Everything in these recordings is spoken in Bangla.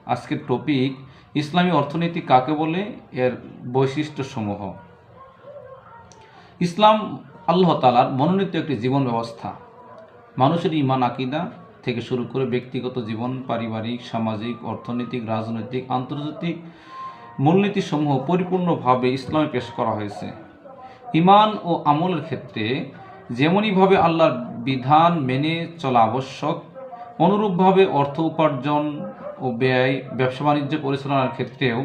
আজকের টপিক ইসলামী অর্থনীতি কাকে বলে, এর বৈশিষ্ট্যসমূহ। ইসলাম আল্লাহ তাআলার মনোনীত একটি জীবন ব্যবস্থা। মানুষের ঈমান আকীদা থেকে শুরু করে ব্যক্তিগত জীবন, পারিবারিক, সামাজিক, অর্থনৈতিক, রাজনৈতিক, আন্তর্জাতিক মূলনীতিসমূহ পরিপূর্ণভাবে ইসলামে পেশ করা হয়েছে। ঈমান ও আমলের ক্ষেত্রে যেমনইভাবে আল্লাহর বিধান মেনে চলা আবশ্যক, অনুরূপভাবে অর্থ উপার্জন ও ব্যয়, ব্যবসা বাণিজ্য পরিচালনার ক্ষেত্রেও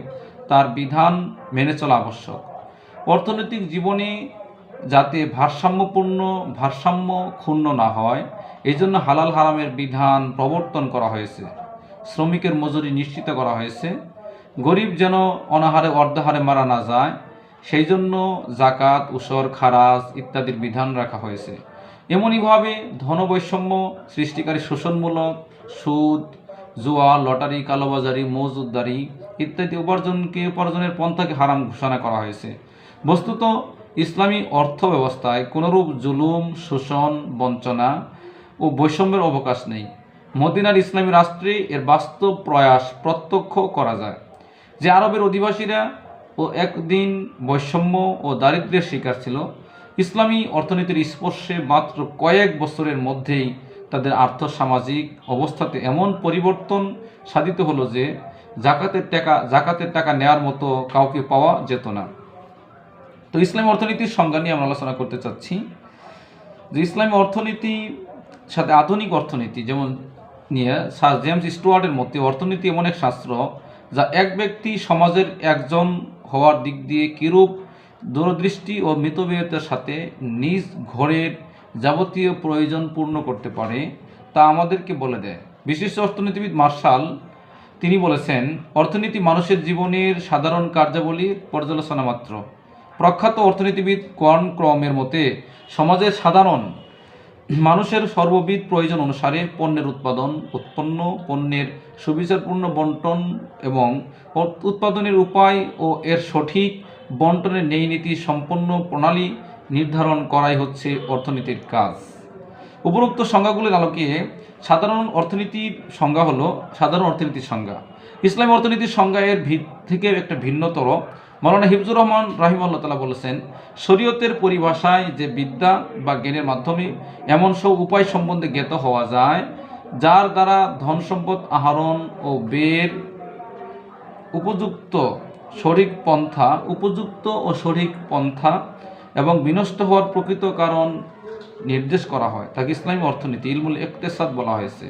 তার বিধান মেনে চলা আবশ্যক। অর্থনৈতিক জীবনে যাতে ভারসাম্য ক্ষুণ্ণ না হয়, এই জন্য হালাল হারামের বিধান প্রবর্তন করা হয়েছে। শ্রমিকের মজুরি নিশ্চিত করা হয়েছে। গরিব যেন অনাহারে অর্ধাহারে মারা না যায়, সেই জন্য জাকাত, উসর, খারাজ ইত্যাদির বিধান রাখা হয়েছে। এমনইভাবে ধনবৈষম্য সৃষ্টিকারী শোষণমূলক সুদ, জুয়া, লটারি, কালোবাজারি, মজুদদারি ইত্যাদি উপার্জনের পন্থাকে হারাম ঘোষণা করা হয়েছে। বস্তুত ইসলামী অর্থ ব্যবস্থায় কোনরূপ জুলুম, শোষণ, বঞ্চনা ও বৈষম্যের অবকাশ নেই। মদিনার ইসলামী রাষ্ট্রে এর বাস্তব প্রয়াস প্রত্যক্ষ করা যায়। যে আরবের অধিবাসীরা ও একদিন বৈষম্য ও দারিদ্র্যের শিকার ছিল, ইসলামী অর্থনীতির স্পর্শে মাত্র কয়েক বছরের মধ্যেই তাদের আর্থসামাজিক অবস্থাতে এমন পরিবর্তন সাধিত হলো যে জাকাতের টাকা নেওয়ার মতো কাউকে পাওয়া যেত না। তো ইসলামী অর্থনীতির সংজ্ঞা নিয়ে আমরা আলোচনা করতে চাচ্ছি যে ইসলামী অর্থনীতি সাথে আধুনিক অর্থনীতি যেমন নিয়ে স্যার জেমস স্টুয়ার্টের মতে অর্থনীতি এমন এক শাস্ত্র যা এক ব্যক্তি সমাজের একজন হওয়ার দিক দিয়ে কিরূপ দূরদৃষ্টি ও মিতব্যয়িতার সাথে নিজ ঘরের যাবতীয় প্রয়োজন পূর্ণ করতে পারে তা আমাদেরকে বলে দেয়। বিশিষ্ট অর্থনীতিবিদ মার্শাল তিনি বলেছেন, অর্থনীতি মানুষের জীবনের সাধারণ কার্যাবলীর পর্যালোচনা মাত্র। প্রখ্যাত অর্থনীতিবিদ কর্নক্রমের মতে সমাজের সাধারণ মানুষের সর্ববিধ প্রয়োজন অনুসারে পণ্যের উৎপন্ন, পণ্যের সুবিচারপূর্ণ বন্টন এবং উৎপাদনের উপায় ও এর সঠিক বন্টনের ন্যায়নীতি সম্পন্ন প্রণালী নির্ধারণ করাই হচ্ছে অর্থনীতির কাজ। উপরোক্ত সংজ্ঞাগুলির আলোকে সাধারণ অর্থনীতির সংজ্ঞা হলো সাধারণ অর্থনীতির সংজ্ঞা। ইসলামী অর্থনীতির সংজ্ঞা এর থেকে একটা ভিন্নতর। মৌলানা হিফজুর রহমান রাহিমাহুল্লাহ তাআলা বলেছেন, শরীয়তের পরিভাষায় যে বিদ্যা বা জ্ঞানের মাধ্যমে এমন সব উপায় সম্বন্ধে জ্ঞাত হওয়া যায় যার দ্বারা ধন সম্পদ আহরণ ও ব্যয়ের উপযুক্ত ও সঠিক পন্থা এবং বিনষ্ট হওয়ার প্রকৃত কারণ নির্দেশ করা হয়, তাকে ইসলামী অর্থনীতি ইলমুল ইকতিসাদ বলা হয়েছে।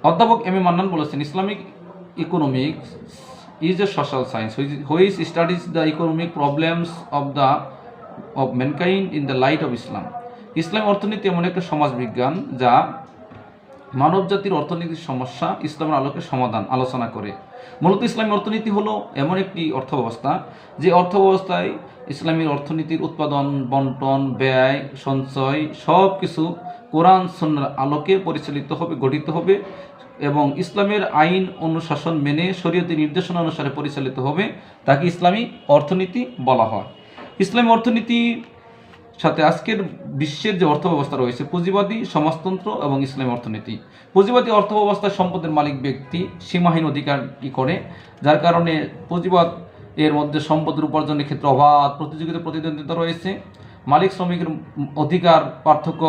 অধ্যাপক এম এ মান্নান বলেছেন, Islamic economics is a social science which studies the economic problems of mankind in the light of Islam. ইসলাম অর্থনীতি এমন একটা সমাজবিজ্ঞান যা মানব জাতির অর্থনীতির সমস্যা ইসলামের আলোকে আলোচনা করে। মূলত ইসলামী অর্থনীতি হলো এমন একটি অর্থব্যবস্থা যে অর্থব্যবস্থায় ইসলামী অর্থনীতির উৎপাদন, বন্টন, ব্যয়, সঞ্চয় সব কিছু কোরআন সুন্নাহর আলোকে গঠিত হবে এবং ইসলামের আইন অনুশাসন মেনে শরীয়তের নির্দেশনা অনুসারে পরিচালিত হবে, তাকে ইসলামী অর্থনীতি বলা হয়। ইসলামী অর্থনীতির সাথে আজকের বিশ্বের যে অর্থব্যবস্থা রয়েছে পুঁজিবাদী, সমাজতন্ত্র এবং ইসলামী অর্থনীতি। পুঁজিবাদী অর্থব্যবস্থায় সম্পদের মালিক ব্যক্তি সীমাহীন অধিকার করে, যার কারণে পুঁজিবাদ এর মধ্যে সম্পদের উপার্জনের ক্ষেত্রে অবাধ প্রতিদ্বন্দ্বিতা রয়েছে। মালিক শ্রমিকের অধিকার পার্থক্য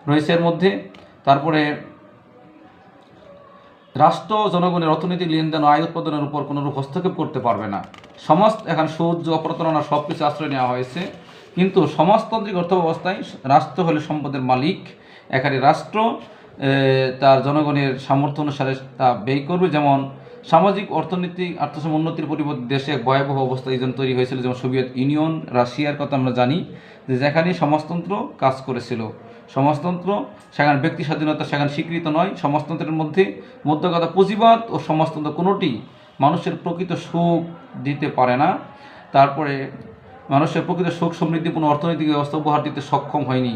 রয়েছে এর মধ্যে। তারপরে রাষ্ট্র জনগণের অর্থনৈতিক লেনদেন ও আয় উৎপাদনের উপর কোনোরূপ হস্তক্ষেপ করতে পারবে না। সমাজ এখন সুদ, অপ্রতারণা সব কিছু আশ্রয় নেওয়া হয়েছে, কিন্তু সমাজতান্ত্রিক অর্থব্যবস্থায় রাষ্ট্র হলে সম্পদের মালিক। এখানে রাষ্ট্র তার জনগণের সামর্থ্য অনুসারে তা ব্যয় করবে। যেমন সামাজিক অর্থনৈতিক উন্নতির পরিবর্তে দেশে এক ভয়াবহ অবস্থা এই জন্য তৈরি হয়েছিল, যেমন সোভিয়েত ইউনিয়ন, রাশিয়ার কথা আমরা জানি, যে যেখানে সমাজতন্ত্র কাজ করেছিল। সমাজতন্ত্র সেখানে ব্যক্তি স্বাধীনতা সেখানে স্বীকৃত নয়। সমাজতন্ত্রের মধ্যে মধ্যকথা পুঁজিবাদ ও সমাজতন্ত্র কোনোটি মানুষের প্রকৃত সুখ দিতে পারে না। তারপরে মানুষের প্রকৃত সুখ সমৃদ্ধিপূর্ণ অর্থনৈতিক ব্যবস্থা উপহার দিতে সক্ষম হয়নি,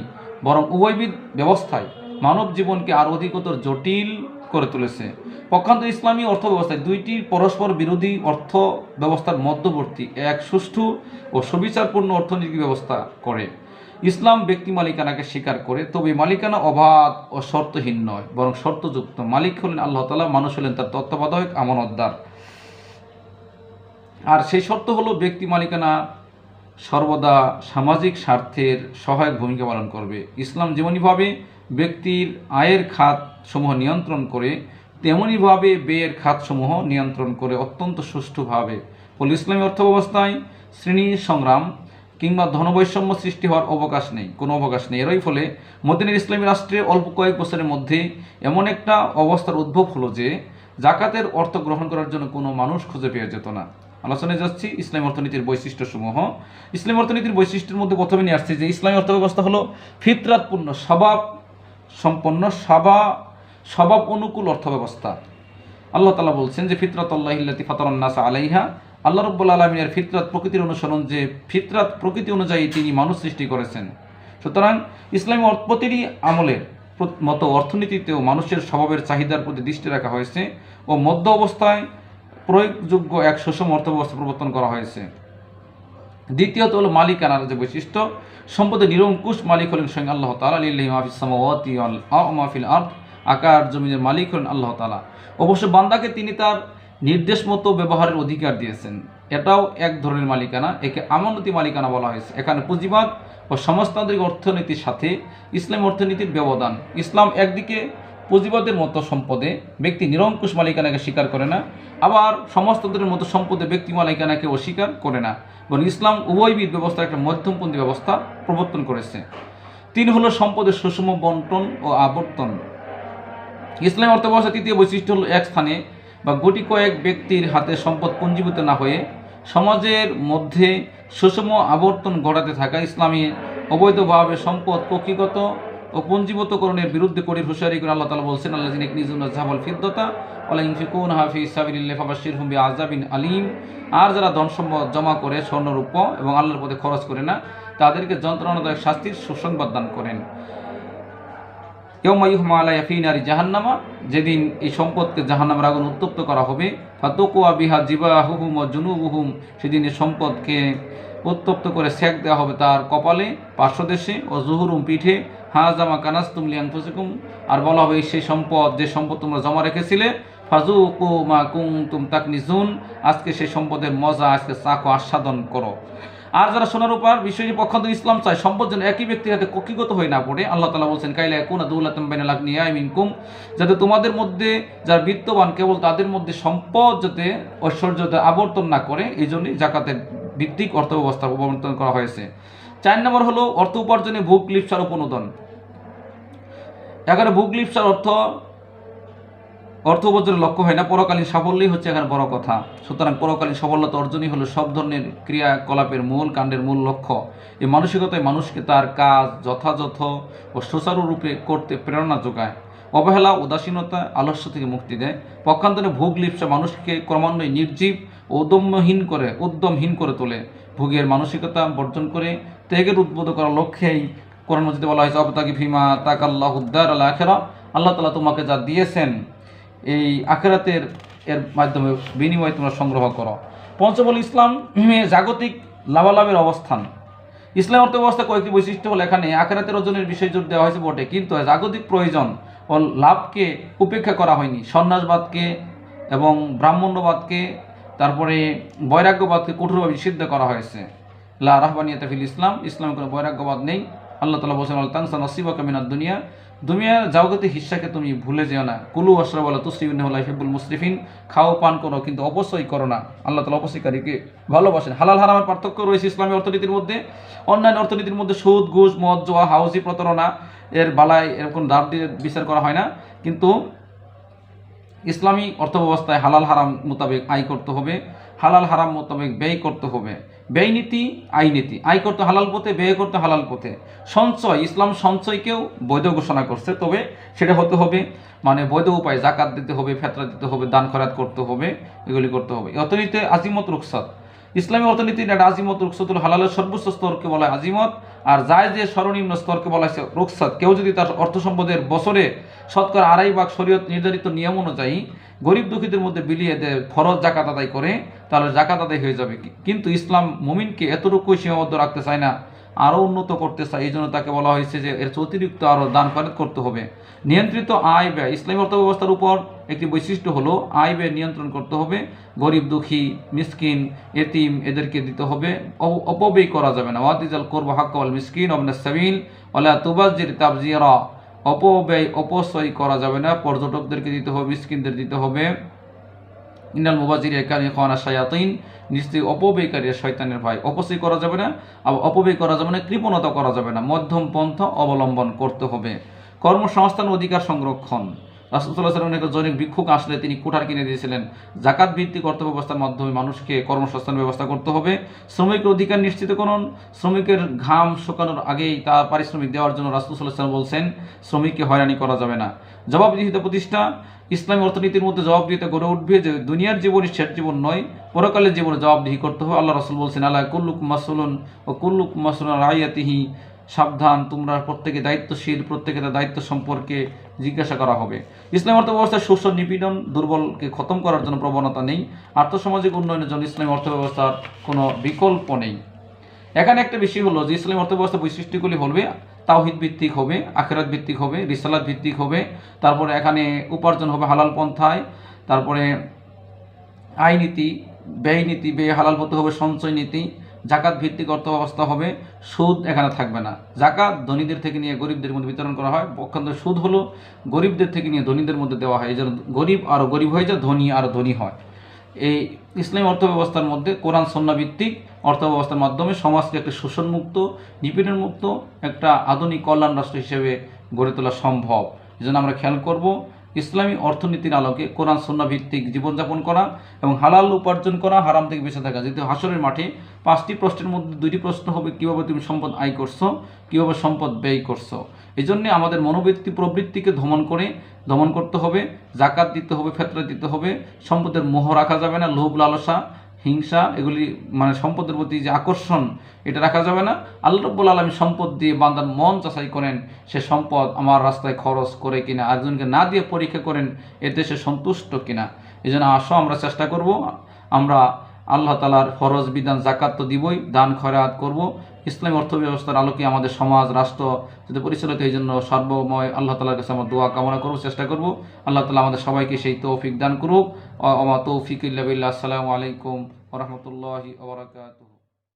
বরং উভয়বিধ ব্যবস্থায় মানব জীবনকে আরও অধিকতর জটিল করে তুলেছে। পক্ষান্তর ইসলামী অর্থব্যবস্থায় দুইটি পরস্পর বিরোধী অর্থ ব্যবস্থার মধ্যবর্তী এক সুষ্ঠু ও সুবিচারপূর্ণ অর্থনৈতিক ব্যবস্থা করে। ইসলাম ব্যক্তি মালিকানাকে স্বীকার করে, তবে মালিকানা অবাধ ও শর্তহীন নয়, বরং শর্তযুক্ত। মালিক হলেন আল্লাহ তাআলা, মানুষ হলেন তার তত্ত্বাবধায়ক, আমানতদার। আর সেই শর্ত হলো ব্যক্তি মালিকানা সর্বদা সামাজিক স্বার্থের সহায়ক ভূমিকা পালন করবে। ইসলাম যেমনইভাবে ব্যক্তির আয়ের খাতসমূহ নিয়ন্ত্রণ করে, তেমনইভাবে ব্যয়ের খাতসমূহ নিয়ন্ত্রণ করে অত্যন্ত সুষ্ঠুভাবে। ফলে ইসলামী অর্থব্যবস্থায় শ্রেণী সংগ্রাম কিংবা ধনবৈষম্য সৃষ্টি হওয়ার কোনো অবকাশ নেই। এরই ফলে মদিনার ইসলামী রাষ্ট্রে অল্প কয়েক বছরের মধ্যে এমন একটা অবস্থার উদ্ভব হলো যে জাকাতের অর্থ গ্রহণ করার জন্য কোনো মানুষ খুঁজে পেয়ে যেত না। আলোচনায় যাচ্ছি ইসলামী অর্থনীতির বৈশিষ্ট্যসমূহ। ইসলামী অর্থনীতির বৈশিষ্ট্যের মধ্যে প্রথমে নিয়ে আসছে যে ইসলামী অর্থব্যবস্থা হলো ফিতরাতপূর্ণ, স্বভাব সম্পন্ন, স্বভাব অনুকূল অর্থব্যবস্থা। আল্লাহ তাআলা বলছেন যে ফিতরাতাল্লাহিল্লাতী ফাতারান নাসা আলাইহা, আল্লাহ রাব্বুল আলামিনের ফিতরাত প্রকৃতির অনুসরণ, যে ফিতরাত প্রকৃতি অনুযায়ী তিনি মানুষ সৃষ্টি করেছেন। সুতরাং ইসলামী প্রতিটি আমলের মতো অর্থনীতিতেও মানুষের স্বভাবের চাহিদার প্রতি দৃষ্টি রাখা হয়েছে ও মধ্য অবস্থায় প্রয়োগযোগ্য এক সুষম অর্থব্যবস্থা প্রবর্তন করা হয়েছে। দ্বিতীয়ত হলো মালিকানার যে বৈশিষ্ট্য, সম্পদের নিরঙ্কুশ মালিক হলেন স্বয়ং আল্লাহ তাআলা। লিল্লাহি মা ফিস সামাওয়াতি ওয়াল মা ফিল আরদ, আকাশ জমিনের মালিক হলেন আল্লাহ তাআলা। অবশ্য বান্দাকে তিনি তার নির্দেশ মতো ব্যবহারের অধিকার দিয়েছেন, এটাও এক ধরনের মালিকানা। একে আমানতি মালিকানা বলা হয়েছে। এখানে পুঁজিবাদ ও সমাজতান্ত্রিক অর্থনীতির সাথে ইসলাম অর্থনীতির ব্যবধান। ইসলাম একদিকে পুঁজিবাদের মতো সম্পদে ব্যক্তি নিরঙ্কুশ মালিকানাকে স্বীকার করে না, আবার সমাজতন্ত্রের মতো সম্পদে ব্যক্তি মালিকানাকে অস্বীকার করে না, বরং ইসলাম উভয়বিধ ব্যবস্থার একটা মধ্যমপন্থী ব্যবস্থা প্রবর্তন করেছে। তিন হলো সম্পদের সুষম বন্টন ও আবর্তন। ইসলাম অর্থব্যবস্থার তৃতীয় বৈশিষ্ট্য হলো এক স্থানে বা গুটি কয়েক ব্যক্তির হাতে সম্পদ পুঞ্জীভূত না হয়ে সমাজের মধ্যে সুষম আবর্তন ঘটাতে থাকা। ইসলামী অবৈধভাবে সম্পদ কক্ষিগত ও পুঞ্জীভূতকরণের বিরুদ্ধে কঠিন হুঁশিয়ারি করে আল্লাহ তাআলা বলছেন, আল্লাযিনা ইয়াকনিজুনা যাহাবাল ফিদ্দাতা ওয়ালা ইউনফিকুনহা ফি সাবিলিল্লাহি ফাবাশশিরহুম বিআযাবিন আলীম। আর যারা ধন সম্পদ জমা করে স্বর্ণরূপ এবং আল্লাহর পথে খরচ করে না, তাদেরকে যন্ত্রণাদায়ক শাস্তির সুসংবাদ দান করেন। ইয়াউমা ইউহমা আলাইহা ফি নারি জাহান্নামা, যেদিন এই সম্পদকে জাহান্নামের আগুন উত্তপ্ত করা হবে। ফাতুকুয়া বিহা জিবাহুহুম ওয়া জুনুবুহুম, সেদিন এই সম্পদকে উত্তপ্ত করে সেক দেওয়া হবে তার কপালে, পার্শ্বদেশে, ও জুহুরুম, পিঠে। হাযামা কানাসতুম লিআনফুসিকুম, আর বলা হবে সেই সম্পদ, যে সম্পদ তোমরা জমা রেখেছিলে, ফাযুকু মা কুনতুম তাকনিজুন, আজকে সেই সম্পদের মজা আজকে চাখো, আস্বাদন করো। আর যারা সোনারূপার বিষয়ে পক্ষান্তর ইসলাম চায় সম্পদ যেন একই ব্যক্তির হাতে কক্ষিগত হয়ে না পড়ে। আল্লাহ তাআলা বলছেন, কাইলা ইয়াকুনা দুলাতুম বাইনাল আগনিয়াই মিনকুম, যাতে তোমাদের মধ্যে যারা বিত্তবান কেবল তাদের মধ্যে সম্পদ যাতে ঐশ্বর্য আবর্তন না করে, এই জন্যই জাকাতের ভিত্তিক অর্থব্যবস্থা প্রবর্তন করা হয়েছে। 4 নম্বর হলো অর্থ উপার্জনে ভোগ লিপ্সার উপনোদন। এখানে ভোগ লিপ্সার অর্থ উপার্জনের লক্ষ্য হয় না, পরকালীন সাফল্যই হচ্ছে এখানে বড় কথা। সুতরাং পরকালীন সফলতা অর্জনই হলো সব ধরনের ক্রিয়াকলাপের কাণ্ডের মূল লক্ষ্য। এই মানসিকতায় মানুষকে তার কাজ যথাযথ ও সুচারুরূপে করতে প্রেরণা যোগায়, অবহেলা, উদাসীনতা, আলস্য থেকে মুক্তি দেয়। পক্ষান্তরে ভোগ লিপ্সা মানুষকে ক্রমান্বয়ে নির্জীব ও উদ্যমহীন করে তোলে। ভোগের মানসিকতা বর্জন করে ত্যাগের উদ্বোধ করার লক্ষ্যেই কোরআন মাজিদে বলা হয়েছে, আবতাগি ফিমা তাকাল্লাহুদ দারাল আখিরা, আল্লাহ তাআলা তোমাকে যা দিয়েছেন এই আখিরাতের এর মাধ্যমে বিনিময়ে তোমরা সংগ্রহ করো। পঞ্চম হল ইসলাম জাগতিক লাভালাভের অবস্থান। ইসলাম অর্থব্যবস্থা কয়েকটি বৈশিষ্ট্য হল, এখানে আখিরাতের অর্জনের বিষয় জোর দেওয়া হয়েছে বটে, কিন্তু জাগতিক প্রয়োজন ও লাভকে উপেক্ষা করা হয়নি। সন্ন্যাসবাদকে এবং ব্রাহ্মণ্যবাদকে, তারপরে বৈরাগ্যবাদকে কঠোরভাবে নিষিদ্ধ করা হয়েছে। লা রাহবানিয়াতা ফিল ইসলাম, ইসলামে কোনো বৈরাগ্যবাদ নেই। আল্লাহ তাআলা বলেছেন, আল তানসা নাসিবাকা মিনাদ দুনিয়া, দুনিয়ার জাগতিক হিস্সাকে তুমি ভুলে যেও না। কুলু ওয়াশরাবু ওয়ালা তুসরিফু ইন্নাহু লা ইউহিব্বুল মুসরিফিন, খাও পান করো কিন্তু অপচয় করো না। আল্লাহ তাআলা অপচয়কারীকে ভালোবাসেন। হালাল হারামের পার্থক্য রয়েছে ইসলামী অর্থনীতির মধ্যে। অন্যান্য অর্থনীতির মধ্যে সুদ, ঘুষ, মদ, জুয়া, হাউজি প্রতারণা এর বালায় এরকম দাব দিয়ে বিচার করা হয় না, কিন্তু ইসলামী অর্থব্যবস্থায় হালাল হারাম মোতাবেক আয় করতে হবে, হালাল হারাম মোতাবেক ব্যয় করতে হবে। ব্যয় নীতি, আয় নীতি, আয় করতে হালাল পথে, ব্যয় করতে হালাল পথে। সঞ্চয়, ইসলাম সঞ্চয়কেও বৈধ ঘোষণা করছে, তবে সেটা হতে হবে বৈধ উপায়। জাকাত দিতে হবে, ফেতরা দিতে হবে, দান খয়রাত করতে হবে, এগুলি করতে হবে। অর্থনীতিতে আজিমত রুখসাত, ইসলামী অর্থনীতির একটা আজিমত রুখসাত হল হালালের সর্বোচ্চ স্তরকে বলা হয় আজিমত, আর জায়েজের সর্বনিম্ন স্তরকে বলা হয়েছে রুখসাত। কেউ যদি তার অর্থ সম্পদের বছরে শতকরা 2.5 ভাগ শরীয়ত নির্ধারিত নিয়ম অনুযায়ী গরিব দুঃখীদের মধ্যে বিলিয়ে দেয়, ফরজ জাকাত আদায় করে, তাহলে জাকাত আদায় হয়ে যাবে। কিন্তু ইসলাম মুমিনকে এতটুকু সীমাবদ্ধ রাখতে চায় না। আরও উন্নত করতে চায়, এই জন্য তাকে বলা হয়েছে যে এর অতিরিক্ত আরও দান খরচ করতে হবে। নিয়ন্ত্রিত আয় ব্যয়, ইসলামী অর্থ ব্যবস্থার উপর একটি বৈশিষ্ট্য হলো আয় ব্যয় নিয়ন্ত্রণ করতে হবে। গরিব দুঃখী মিসকিন এতিম এদেরকে দিতে হবে, অপব্যয় করা যাবে না। ওয়াতিজাল কুরবা হাক্কাল মিসকিন ওয়াবনাস সাবিল ওয়ালা তুবাজ্জির তাবজিরা, অপব্যয় অপচয় করা যাবে না, পর্যটকদেরকে দিতে হবে, মিসকিনদের দিতে হবে। ইন্নাল মুবাজ্জিরিনা কানু ইখওয়ানা শায়াতিন, নিশ্চয়ই অপব্যয়কারীরা শয়তানের ভাই। অপচয় করা যাবে না, আবার অপব্যয় করা যাবে না, কৃপণতা করা যাবে না, মধ্যম পন্থা অবলম্বন করতে হবে। কর্মসংস্থান অধিকার সংরক্ষণ, রাসূল সাল্লাল্লাহু আলাইহি ওয়াসাল্লাম জনৈক ভিক্ষুক আসলে তিনি কুঠার কিনে দিয়েছিলেন। জাকাত ভিত্তিক অর্থ ব্যবস্থার মাধ্যমে মানুষকে কর্মসংস্থান ব্যবস্থা করতে হবে। শ্রমিকের অধিকার নিশ্চিত করুন, শ্রমিকের ঘাম শুকানোর আগেই তার পারিশ্রমিক দেওয়ার জন্য রাসূল সাল্লাল্লাহু আলাইহি ওয়াসাল্লাম বলছেন শ্রমিককে হয়রানি করা যাবে না। জবাবদিহিতা প্রতিষ্ঠা, ইসলামী অর্থনীতির মধ্যে জবাবদিহিতা গড়ে উঠবে যে দুনিয়ার জীবনই শেষ জীবন নয়, পরকালের জীবনে জবাবদিহি করতে হবে। আল্লাহ রাসূল বলছেন আলা কুল্লুকুম মাসউলুন ও কুল্লুকুম মাসউলুন আন রাইয়াতিহি, সাবধান তোমরা প্রত্যেকে দায়িত্বশীল, প্রত্যেকে তার দায়িত্ব সম্পর্কে জিজ্ঞাসা করা হবে। ইসলামী অর্থ ব্যবস্থায় শোষণ নিপীড়ন দুর্বলকে খতম করার জন্য প্রবণতা নেই। আর্থসামাজিক উন্নয়নের জন্য ইসলামী অর্থ ব্যবস্থার কোনো বিকল্প নেই। এখানে একটা বিষয় হলো যে ইসলামী অর্থ ব্যবস্থা বৈশিষ্ট্যগুলি হবে তাওহীদ ভিত্তিক হবে, আখিরাত ভিত্তিক হবে, রিসালাত ভিত্তিক হবে, তারপরে এখানে উপার্জন হবে হালাল পন্থায়, তারপরে আয় নীতি, ব্যয় নীতি, ব্যয় হালাল হতে হবে, সঞ্চয় নীতি, জাকাত ভিত্তিক অর্থ ব্যবস্থা হবে, সুদ এখানে থাকবে না। জাকাত ধনীদের থেকে নিয়ে গরিবদের মধ্যে বিতরণ করা হয়, পক্ষান্তরে সুদ হলো গরিবদের থেকে নিয়ে ধনীদের মধ্যে দেওয়া হয়, এই জন্য গরিব আরও গরিব হয়ে যায়, ধনী আরও ধনী হয়। এই ইসলামী অর্থ ব্যবস্থার মধ্যে কোরআন সুন্নাহ ভিত্তিক অর্থ ব্যবস্থার মাধ্যমে সমাজকে একটা শোষণমুক্ত, নিপীড়নমুক্ত একটা আধুনিক কল্যাণ রাষ্ট্র হিসেবে গড়ে তোলা সম্ভব। এই জন্য আমরা খেয়াল করব ইসলামী অর্থনীতির আলোকে কোরআন সুন্নাহ ভিত্তিক জীবনযাপন করা এবং হালাল উপার্জন করা, হারাম থেকে বেঁচে থাকা। যেহেতু হাসরের মাঠে 5টি প্রশ্নের মধ্যে 2টি প্রশ্ন হবে কীভাবে তুমি সম্পদ আয় করছো, কীভাবে সম্পদ ব্যয় করছো। এই জন্যে আমাদের মনোবৃত্তি প্রবৃত্তিকে দমন করতে হবে, জাকাত দিতে হবে, ফিতরা দিতে হবে, সম্পদের মোহ রাখা যাবে না, লোভ লালসা হিংসা এগুলি মানে সম্পদের প্রতি যে আকর্ষণ এটা রাখা যাবে না। আল্লাহ রাব্বুল আলামিন সম্পদ দিয়ে বান্দার মন যাচাই করেন, সে সম্পদ আমার রাস্তায় খরচ করে কিনা, আরেকজনকে না দিয়ে পরীক্ষা করেন এতে সে সন্তুষ্ট কিনা। এই জন্য আসো আমরা চেষ্টা করব, আমরা আল্লাহ তাআলার ফরজ বিধান জাকাত তো দিবই, দান খয়রাত করব। ইসলামী অর্থ ব্যবস্থার আলোকে আমাদের সমাজ রাষ্ট্র যাতে পরিচালিত, এই জন্য সর্বময় আল্লাহ তাআলার কাছে আমরা দোয়া কামনা করব, চেষ্টা করব। আল্লাহ তাআলা আমাদের সবাইকে সেই তৌফিক দান করুক। ওয়া মা তৌফিক ইল্লা বিল্লাহ। আসসালামু আলাইকুম ওয়া রাহমাতুল্লাহি ওয়া বারাকাতুহু।